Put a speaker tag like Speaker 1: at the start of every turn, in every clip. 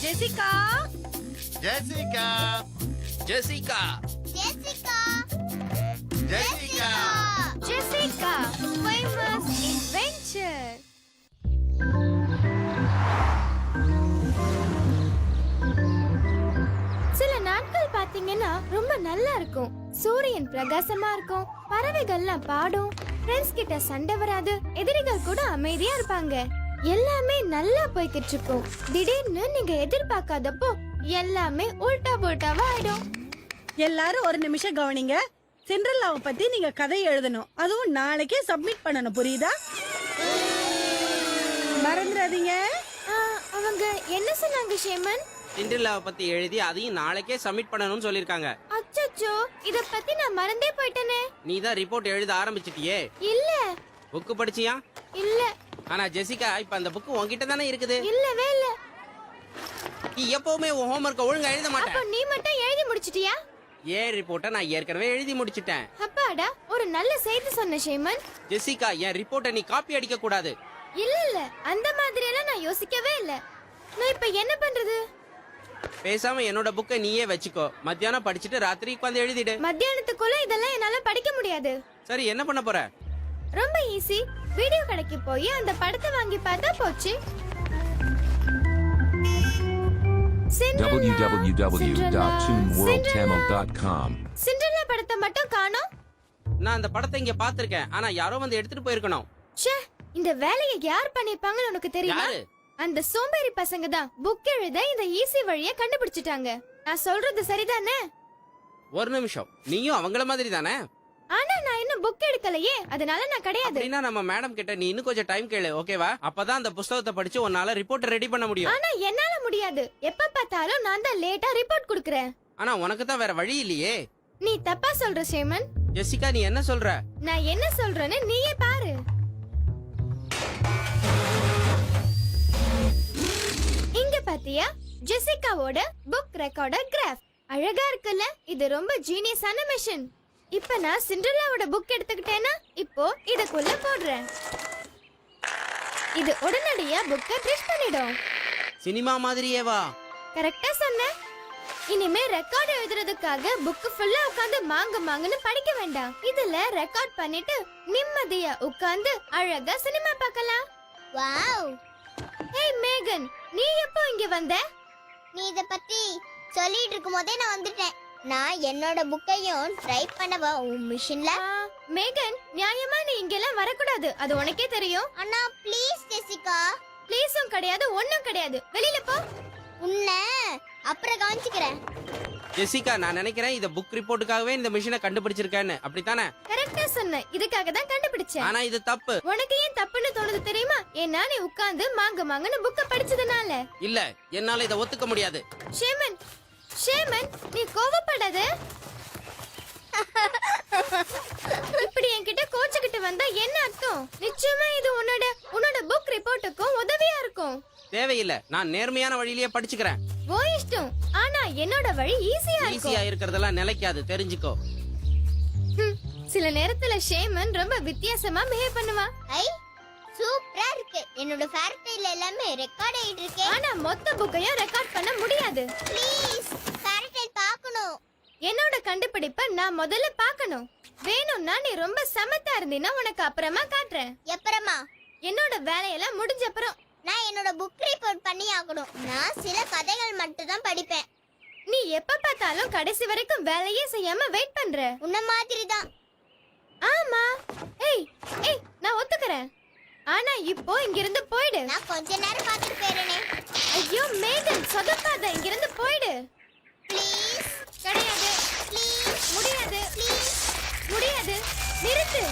Speaker 1: Jessica
Speaker 2: Jessica
Speaker 3: Jessica
Speaker 4: Jessica
Speaker 2: Jessica
Speaker 1: Jessica famous adventure. சில நாட்கள் பாத்தீங்கன்னா ரொம்ப நல்லா இருக்கும். சூரியன் பிரகாசமா இருக்கும், பறவைகள்லாம் பாடும், ஃப்ரெண்ட்ஸ் கிட்ட சண்டை வராது, எதிரிகள் கூட அமைதியா இருப்பாங்க. எல்லாமே நல்லா போய்கிட்டு இருக்கும். திடீர்னு நீங்க எதிர்பார்க்காதப்போ எல்லாமே உல்டா புல்டாவா ஆயிடும்.
Speaker 5: எல்லாரும் ஒரு நிமிஷம் கவனிங்க. சிண்ட்ரெல்லாவை பத்தி நீங்க கதை எழுதணும், அதுவும் நாளைக்கே சப்மிட் பண்ணணும், புரியுதா? மறந்துடாதீங்க.
Speaker 1: அவங்க என்ன சொன்னாங்க ஷேமன்?
Speaker 3: சிண்ட்ரெல்லாவை பத்தி எழுதி அதையும் நாளைக்கே சப்மிட் பண்ணணும்னு சொல்லிருக்காங்க.
Speaker 1: அச்சச்சோ, இத பத்தி நான் மறந்தே போயிட்டேனே.
Speaker 3: நீ தான் ரிப்போர்ட் எழுத ஆரம்பிச்சிட்டியே.
Speaker 1: இல்ல
Speaker 3: புக்கு படிச்சியா?
Speaker 1: இல்ல
Speaker 3: ஆனா ஜெசிகா, இப்ப அந்த புக்கு உன்கிட்ட தானே இருக்குது.
Speaker 1: இல்லவே இல்ல.
Speaker 3: நீ எப்பவுமே உன் ஹோம்வொர்க்க ஒழுங்கா எழுத
Speaker 1: அப்ப
Speaker 3: மாட்டேன்.
Speaker 1: நீ மட்டும் எழுதி முடிச்சிட்டியா?
Speaker 3: ஏன் ரிப்போர்ட்டை நான் ஏற்கனவே எழுதி முடிச்சிட்டேன்.
Speaker 1: அப்பாடா, ஒரு நல்ல செய்தி சொன்ன ஷேமன்.
Speaker 3: ஜெசிகா, என் ரிப்போர்ட்டை நீ காப்பி அடிக்க கூடாது.
Speaker 1: இல்ல இல்ல, அந்த மாதிரி எல்லாம் நான் யோசிக்கவே இல்ல. நான் இப்ப என்ன பண்றது?
Speaker 3: பேசாம என்னோட புக்கை நீயே வச்சுக்கோ. மத்தியானம் படிச்சுட்டு ராத்திரி உட்காந்து எழுதிடு.
Speaker 1: மத்தியானத்துக்குள்ள இதெல்லாம் என்னால படிக்க முடியாது.
Speaker 3: சரி, என்ன பண்ண போற?
Speaker 1: ரொம்ப ஈஸி. வீடியோ கடைக்கு போய் அந்த படத்தை வாங்கி பார்த்தா போச்சு.
Speaker 6: www.toonworldtamil.com
Speaker 1: சிண்ட்ரெல்லா படத்தை மட்டும் காணோம்.
Speaker 3: நான் அந்த படத்தை இங்க பாத்திருக்கேன், ஆனா யாரோ வந்து எடுத்துட்டு போயிருக்கணும்.
Speaker 1: ச்சே, இந்த வேலையை யார் பண்ணிருப்பாங்கன்னு உனக்கு தெரியுமா?
Speaker 3: யாரு?
Speaker 1: அந்த சோம்பேறி பசங்க தான் புக் எழுத இந்த ஈஸி வழியை கண்டுபிடிச்சிட்டாங்க. நான் சொல்றது சரிதானே?
Speaker 3: ஒரு நிமிஷம், நீயும் அவங்கள மாதிரி தானே?
Speaker 1: ஆனா நான் இன்னும் புக் எடுக்கலையே, அதனால நான் கிடையாது.
Speaker 3: அப்படின்னா நம்ம மேடம் கிட்ட நீ இன்னும் கொஞ்சம் டைம் கேளு, ஓகேவா? அப்பதான் அந்த புத்தகத்தை படிச்சு உன்னால ரிப்போர்ட் ரெடி பண்ண முடியும்.
Speaker 1: ஆனா என்னால முடியாது. எப்ப பார்த்தாலும் நான் தான் லேட்டா ரிப்போர்ட் குடுக்கறேன்.
Speaker 3: ஆனா உனக்கு தான் வேற வழி இல்லையே.
Speaker 1: நீ தப்பா சொல்ற ஷேமன்.
Speaker 3: ஜெசிகா, நீ என்ன சொல்ற?
Speaker 1: நான் என்ன சொல்றேன்னு நீயே பாரு. இங்க பாத்தியா, ஜெசிகாவோட புக் ரெக்கார்டர் கிராஃப் அழகா இருக்குல்ல? இது ரொம்ப ஜீனியஸான மெஷின். இப்ப நான் சிண்ட்ரெல்லாவோட புக் எடுத்துக்கிட்டேனா, இப்போ இதுக்குள்ள போடுறேன். இது உடனடியா புக்கை ட்ரிஷ் பண்ணிடும்.
Speaker 3: சினிமா மாதிரியே வா.
Speaker 1: கரெக்டா சொன்ன. இனிமே ரெக்கார்ட் எழுதுறதுக்காக புக் ஃபுல்லா உட்கார்ந்து மாங்குன்னு படிக்க வேண்டாம். இதுல ரெக்கார்ட் பண்ணிட்டு நிம்மதியா உட்கார்ந்து அழகா சினிமா பார்க்கலாம்.
Speaker 4: வாவ்.
Speaker 1: ஏய் மேகன், நீ எப்போ இங்க வந்த?
Speaker 4: நீ இத பத்தி சொல்லிட்டு இருக்கும்போதே நான் வந்துட்டேன். நான் என்னோட புக்கையும் டைப் பண்ணவா உன் மிஷின்ல.
Speaker 1: மேகன், நியாயமா நீ இங்கெல்லாம் வரக்கூடாது, அது உனக்கே தெரியும்.
Speaker 4: அண்ணா ப்ளீஸ் ஜெசிகா.
Speaker 1: ப்ளீஸும் கிடையாது, ஒண்ணும் கிடையாது. வெளியில போ.
Speaker 4: உன்னை அப்புறம் கவனிச்சுக்கிறேன்.
Speaker 3: ஜெசிகா, நான் நினைக்கிறேன் இத புக் ரிப்போர்ட்டுக்காகவே இந்த மிஷினை கண்டுபிடிச்சிருக்கேன்னு. அப்படித்தானே?
Speaker 1: கரெக்டா சொன்ன. இதுக்காக தான் கண்டுபிடிச்சேன்.
Speaker 3: ஆனா இது தப்பு.
Speaker 1: உனக்கு ஏன் தப்புன்னு தோணுது தெரியுமா? ஏன்னா நீ உட்கார்ந்து மாங்குன்னு புக்க படிச்சதுனால.
Speaker 3: இல்ல, என்னால இத ஒத்துக்க முடியாது.
Speaker 1: ஷேமன், ஷேமன், நீ கோவப்படாத. இப்படி என்கிட்ட கோச்சுக்கிட்டு வந்தா என்ன அர்த்தம்? நிச்சயமா இது உன்னோட புக் ரிப்போர்ட்டுக்கும் உதவியா இருக்கும்.
Speaker 3: தேவையில்ல, நான் நேர்மையான வழியிலேயே படிச்சுக்கிறேன்.
Speaker 1: ஓ இஷ்டம். ஆனா என்னோட வழி ஈஸியா இருக்கும்.
Speaker 3: ஈஸியா இருக்கிறதெல்லாம் நிலைக்காது, தெரிஞ்சுக்கோ.
Speaker 1: சில நேரத்துல ஷேமன் ரொம்ப வித்தியாசமா பிஹேவ் பண்ணுவா.
Speaker 4: ஐ சூப்பரா இருக்கு. என்னோட ஃபேரடைல எல்லாமே ரெக்கார்ட் ஆயிட்டு இருக்கு.
Speaker 1: ஆனா மொத்த புக்கையும் ரெக்கார்ட் பண்ண முடியாது.
Speaker 4: ப்ளீஸ் ஃபேரடைல் பார்க்கணும்.
Speaker 1: என்னோட கண்டுபிடிப்பை நான் முதல்ல பார்க்கணும். வேணும்னா நீ ரொம்ப சமத்தா இருந்தீனா உனக்கு அப்புறமா காட்டுறேன்.
Speaker 4: எப்பறமா?
Speaker 1: என்னோட வேலையெல்லாம் முடிஞ்ச அப்புறம்.
Speaker 4: நான் என்னோட புக் ரிப்போர்ட் பண்ணி ஆகணும். நான் சில கதைகள் மட்டும் தான் படிப்பேன்.
Speaker 1: நீ எப்ப பார்த்தாலும் கடைசி வரைக்கும் வேலையே செய்யாம வெயிட் பண்ற.
Speaker 4: உன்ன மாதிரி தான்.
Speaker 1: ஆமா. ஏய் ஏய், நான் ஒத்துக்கறேன். ஆனா இப்போ இங்க இருந்து போய்டு.
Speaker 4: நான் கொஞ்ச நேரம் பார்த்துட்டு போறேனே.
Speaker 1: ஐயோ மேகன், சொதப்பாத, இங்க இருந்து போய்டு.
Speaker 4: ப்ளீஸ்.
Speaker 1: கிடையாது.
Speaker 4: ப்ளீஸ்.
Speaker 1: முடியாது.
Speaker 4: ப்ளீஸ்.
Speaker 1: முடியாது. நிறுத்து.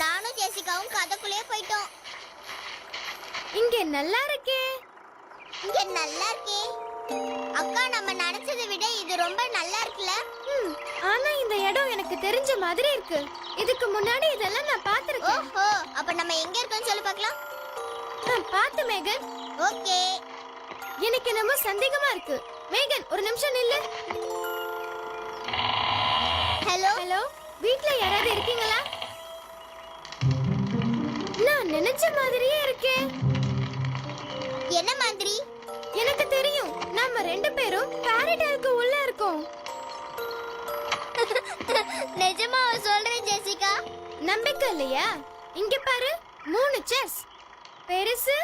Speaker 4: நானும் ஜெசிகாவும் கதைக்குள்ளே போயிட்டோம்.
Speaker 1: இங்க நல்லா இருக்கே.
Speaker 4: இங்க நல்லா இருக்கே. அக்கா, நம்ம நினைச்சதை விட இது ரொம்ப நல்லா இருக்குல்ல?
Speaker 1: ஆனா இந்த இடம் எனக்கு தெரிஞ்ச மாதிரி இருக்கு. இதுக்கு முன்னாடி இதெல்லாம் நான் பார்த்திருக்கேன்.
Speaker 4: ஓஹோ, அப்ப நம்ம எங்க இருக்கோம்னு சொல்லி பார்க்கலாம்.
Speaker 1: பாத்து மேகன்.
Speaker 4: ஓகே.
Speaker 1: எனக்கு என்னமோ சந்தேகமா இருக்கு. மேகன், ஒரு நிமிஷம் நில்லு.
Speaker 4: ஹலோ.
Speaker 1: ஹலோ, வீட்ல யாராவது இருக்கீங்களா? நான் நினைச்ச மாதிரியே இருக்கே.
Speaker 4: என்ன மாதிரி?
Speaker 1: எனக்கு தெரியும், நம்ம 2 பேரும் பாரடைலுக்கு உள்ள இருக்கோம்.
Speaker 4: நிஜமா சொல்றேன் ஜெசிகா.
Speaker 1: நம்பிக்கை இல்லையா? இங்க பாரு, 3 சேர்ஸ், பெருசு,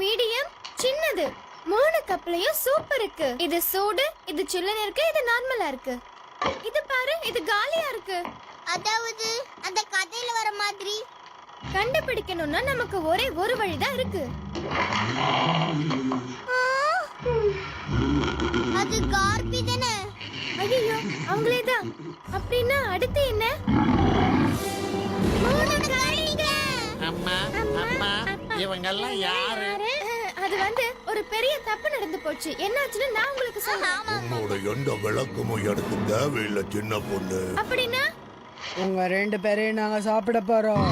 Speaker 1: மீடியம், சின்னது. 3 கப்லயும் சூப் இருக்கு. இது சூடு, இது சில்லுன்னு இருக்கு, இது நார்மலா இருக்கு. இது பாரு, இது காலியா இருக்கு.
Speaker 4: அதாவது அந்த கதையில வர மாதிரி.
Speaker 1: கண்டுபிடிக்கணும்னா நமக்கு ஒரே ஒரு வழிதான் இருக்கு.
Speaker 4: அது கார்பி தானே?
Speaker 1: ஐயோ, அவங்களே தான். அப்படின்னா அடுத்து என்ன? 3 காளிங்க.
Speaker 6: அம்மா அம்மா இவங்கெல்லாம் யாரு?
Speaker 1: அது வந்து ஒரு பெரிய தப்பு நடந்து போச்சு. என்னாச்சுன்னு நான் உங்களுக்கு சொல்றேன்.
Speaker 2: உன்னோட எந்த விளக்கமும் எனக்கு தேவையில்லை சின்ன பொண்ணு.
Speaker 1: அப்படின்னா
Speaker 5: உங்க 2 பேரையும் நாங்க சாப்பிட போறோம்.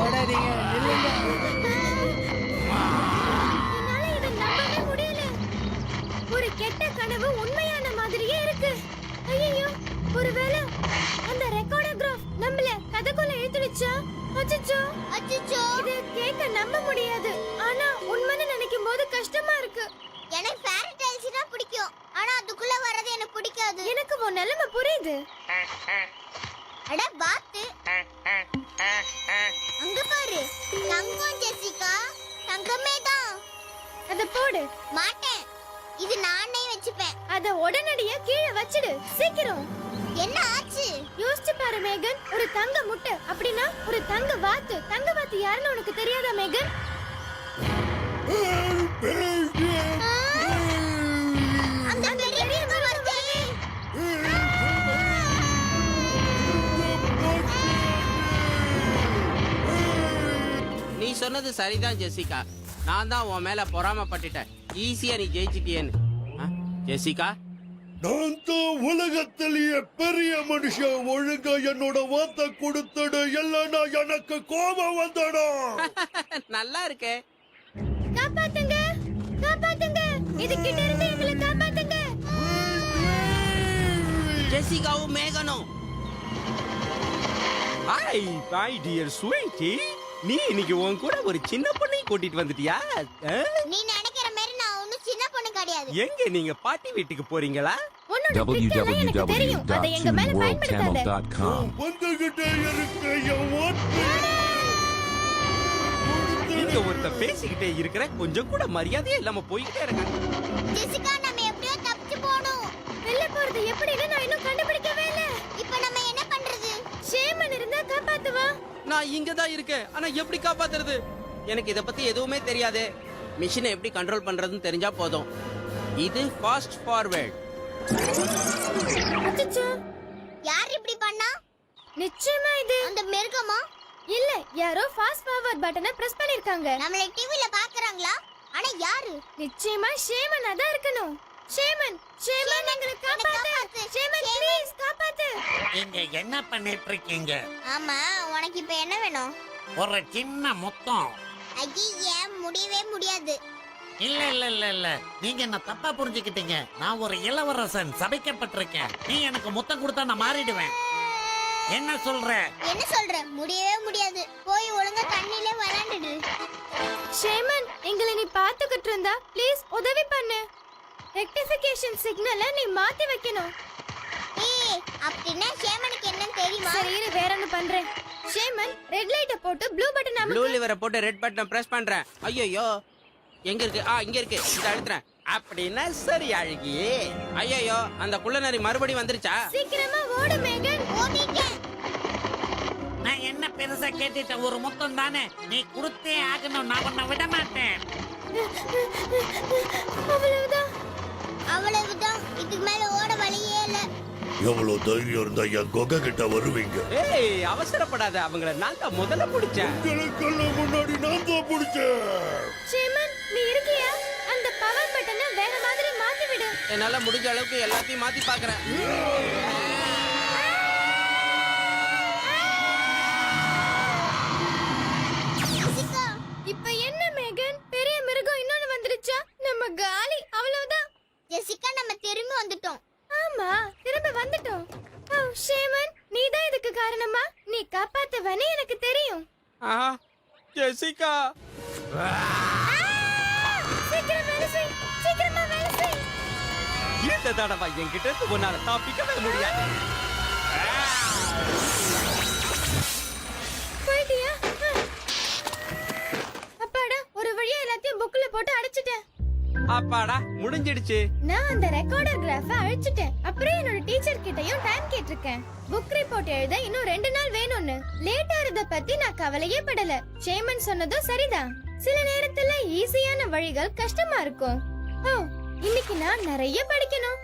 Speaker 5: ஓடாதீங்க, நில்லுங்க.
Speaker 1: என்னால இதை நம்பவே முடியல. ஒரு கெட்ட கனவு உண்மையான மாதிரியே இருக்கு. ஐயோ, ஒருவேளை அந்த ரெக்கார்டோகிராஃப் நம்மள கதைக்குள்ள இழுத்துடுச்சா? அச்சச்சோ,
Speaker 4: அச்சச்சோ,
Speaker 1: இது கேட்க நம்ப முடியாது. ஆனா உண்மைன்னு நினைக்கும் போது கஷ்டமா இருக்கு.
Speaker 4: எனக்கு ஃபேரி டேல்ஸ்னா பிடிக்கும். ஆனா அதுக்குள்ள வரது எனக்கு பிடிக்காது.
Speaker 1: எனக்கு உன் நிலைமை புரியுது.
Speaker 4: அட பாத்து, அங்க பாரு, தங்கம் ஜெசிகா, தங்கமே தான்.
Speaker 1: அத போடு.
Speaker 4: மாட்டேன், இது நானே வச்சுப்பேன்.
Speaker 1: அத உடனடியா கீழே வச்சிடு, சீக்கிரம்.
Speaker 4: என்ன ஆச்சு?
Speaker 1: யோசிச்சு பாரு மேகன், ஒரு தங்க முட்டை அப்படின்னா ஒரு தங்க வாத்து. தங்க வாத்து யாருன்னு உனக்கு தெரியாதா மேகன்?
Speaker 4: அந்த பெரிய வாத்து.
Speaker 3: நீ சொன்னது சரிதான் ஜெசிகா. நான் தான் உன் மேல பொறாமப்பட்டுட்டேன். ஈஸியா நீ ஜெயிச்சிட்டியேன்னு. ஜெசிகா,
Speaker 2: நான் தான் உலகத்திலேயே பெரிய மனுஷன். ஒழுங்கா என்னோட வார்த்தை கொடுத்துடு, இல்லைன்னா எனக்கு கோபம் வந்துடும்.
Speaker 3: நல்லா இருக்கே.
Speaker 1: காப்பாத்துங்க, காப்பாத்துங்க, இது கிட்ட இருந்து எங்களை காப்பாத்துங்க.
Speaker 3: ஜெசிகாவும் மேகனும்.
Speaker 7: ஹாய் மை டியர் ஸ்வீட்டி, நீ இன்னைக்கு உன் கூட ஒரு சின்ன பொண்ணை கூட்டிட்டு வந்துட்டியா?
Speaker 4: நீ நினைக்கிற மாதிரி நான் ஒண்ணும் சின்ன பொண்ணு கிடையாது.
Speaker 7: எங்க நீங்க பாட்டி வீட்டுக்கு போறீங்க?
Speaker 1: உன்னோட trick எல்லாம் எனக்கு தெரியும். அதை எங்க மேல பயன்படுத்தாத.
Speaker 8: www.tuneworldtamil.com.
Speaker 2: வந்துகிட்டே இருக்க என் வார்த்தை.
Speaker 7: நீங்க ஒருத்த பேசிக்கிட்டே இருக்கிற, கொஞ்சம் கூட மரியாதையே இல்லாம போய்கிட்டே இருக்க.
Speaker 4: ஜெசிகா, நம்ம எப்படியோ தப்பிச்சு போணும்.
Speaker 1: வெளில போறது எப்படின்னு நான் இன்னும் கண்டுபிடிக்கவே இல்ல.
Speaker 4: இப்போ நம்ம என்ன பண்றது?
Speaker 1: ஷேமன் இருந்தா காப்பாத்துவா.
Speaker 3: நான் இங்க தான் இருக்கேன். ஆனா எப்படி காப்பாத்துறது? எனக்கு இத பத்தி எதுவுமே தெரியாது. மிஷினை எப்படி கண்ட்ரோல் பண்றதுன்னு தெரிஞ்சா போதும். இது ஃபாஸ்ட் ஃபார்வர்ட்.
Speaker 1: அச்சச்சோ,
Speaker 4: யார் இப்படி பண்ணா?
Speaker 1: நிச்சயமா இது
Speaker 4: அந்த மிருகமா?
Speaker 1: இல்ல, யாரோ ஃபாஸ்ட் ஃபார்வர்ட் பட்டனை பிரஸ் பண்ணிருக்காங்க.
Speaker 4: நம்மள டிவில பாக்குறாங்களா? ஆனா யாரு?
Speaker 1: நிச்சயமா ஷேமன் தான் இருக்கணும். ஷேமன், ஷேமன், எங்களை காப்பாத்து. ஷேமன், ப்ளீஸ் காப்பாத்து.
Speaker 6: இங்க என்ன பண்ணிட்டு இருக்கீங்க?
Speaker 4: ஆமா, உனக்கு இப்ப என்ன வேணும்?
Speaker 6: ஒரு சின்ன முத்தம்.
Speaker 4: ஐயே, முடியவே முடியாது.
Speaker 6: இல்ல இல்ல இல்ல இல்ல, நீங்க என்ன தப்பா புரிஞ்சுக்கிட்டீங்க. நான் ஒரு இளவரசன், சபிக்கப்பட்டிருக்கேன். நீ எனக்கு முத்தம் கொடுத்தா நான் மாறிடுவேன். என்ன சொல்ற?
Speaker 4: என்ன சொல்ற? முடியவே முடியாது. போய் ஒழுங்கா தண்ணில விளையாண்டுடு.
Speaker 1: ஷேமன், எங்களை நீ பாத்துக்கிட்டு இருந்தா ப்ளீஸ் உதவி பண்ணு. ரெக்டிஃபிகேஷன் சிக்னலை நீ மாத்தி வைக்கணும்.
Speaker 4: ஏய், அப்படின்னா ஷேமனுக்கு என்னன்னு தெரியுமா?
Speaker 1: சரி, இரு, வேற ஒண்ணு பண்றேன். ஷேமன், ரெட் லைட்ட போட்டு ப்ளூ பட்டன்
Speaker 3: ப்ளூ
Speaker 1: அமுக்கு.
Speaker 3: லிவரை போட்டு ரெட் பட்டனை பிரஸ் பண்றேன். ஐயோ, எங்க இருக்கு? இங்க இருக்கு. இத அழுத்துறேன். அப்படின்னா சரி அழகியே. ஐயோ, அந்த குள்ளநரி மறுபடியும் வந்துருச்சா?
Speaker 1: சீக்கிரமா ஓடு மேகன்.
Speaker 4: ஓடிட்டேன்.
Speaker 6: நான் என்ன பெருசா கேட்டுட்டேன்? ஒரு முத்தம் தானே, நீ கொடுத்தே ஆகணும். நான் உன்னை விட மாட்டேன்.
Speaker 1: அவ்வளவுதான்.
Speaker 4: அவ்வளவுதான். இதுக்கு மேல ஓட வழியே இல்ல.
Speaker 2: எவ்வளவு தைரியம் இருந்தா என் கொகை கிட்ட வருவீங்க?
Speaker 7: ஏய், அவசரப்படாத. அவங்கள நான் தான் முதல்ல பிடிச்சேன்.
Speaker 2: உங்களுக்கெல்லாம் முன்னாடி நான் தான் பிடிச்சேன்.
Speaker 1: ஷேமன், நீ இருக்கியா? அந்த பவர் பட்டனை வேற மாதிரி மாத்தி விடு.
Speaker 3: என்னால முடிஞ்ச அளவுக்கு எல்லாத்தையும் மாத்தி பாக்குறேன்.
Speaker 4: ஜெசிகா,
Speaker 1: இப்ப என்ன மேகன்? பெரிய மிருகம் இன்னொன்னு வந்துருச்சா? நம்ம காலி, அவ்வளவுதான்.
Speaker 4: ஜெசிகா, நம்ம திரும்பி வந்துட்டோம்.
Speaker 1: ஆமா, திரும்ப வந்துட்டோம். ஓ ஷேமன், நீதான் இதுக்கு காரணமா? நீ காப்பாத்துவனே எனக்கு தெரியும்.
Speaker 3: ஜெசிகா
Speaker 1: சீக்கிரம் வேலை செய், சீக்கிரமா வேலை செய்.
Speaker 3: இந்த தடவை என்கிட்ட இருந்து உன்னால தப்பிக்கவே முடியாது.
Speaker 1: போயிட்டியா? அப்பாடா, ஒரு வழியா எல்லாத்தையும் புக்ல போட்டு அடைச்சிட்டேன்.
Speaker 3: அப்பாடா முடிஞ்சிடுச்சு.
Speaker 1: நான் அந்த ரெக்கார்டர் கிராஃப அழிச்சிட்டேன். அப்புறம் என்னோட டீச்சர் கிட்டயும் டைம் கேட்டிருக்கேன். புக் ரிப்போர்ட் எழுத இன்னும் 2 நாள் வேணும்னு. லேட் ஆறத பத்தி நான் கவலையே படல. சேமன் சொன்னதும் சரிதான். சில நேரத்துல ஈஸியான வழிகள் கஷ்டமா இருக்கும். ஓ, இன்னைக்கு நான் நிறைய படிக்கணும்.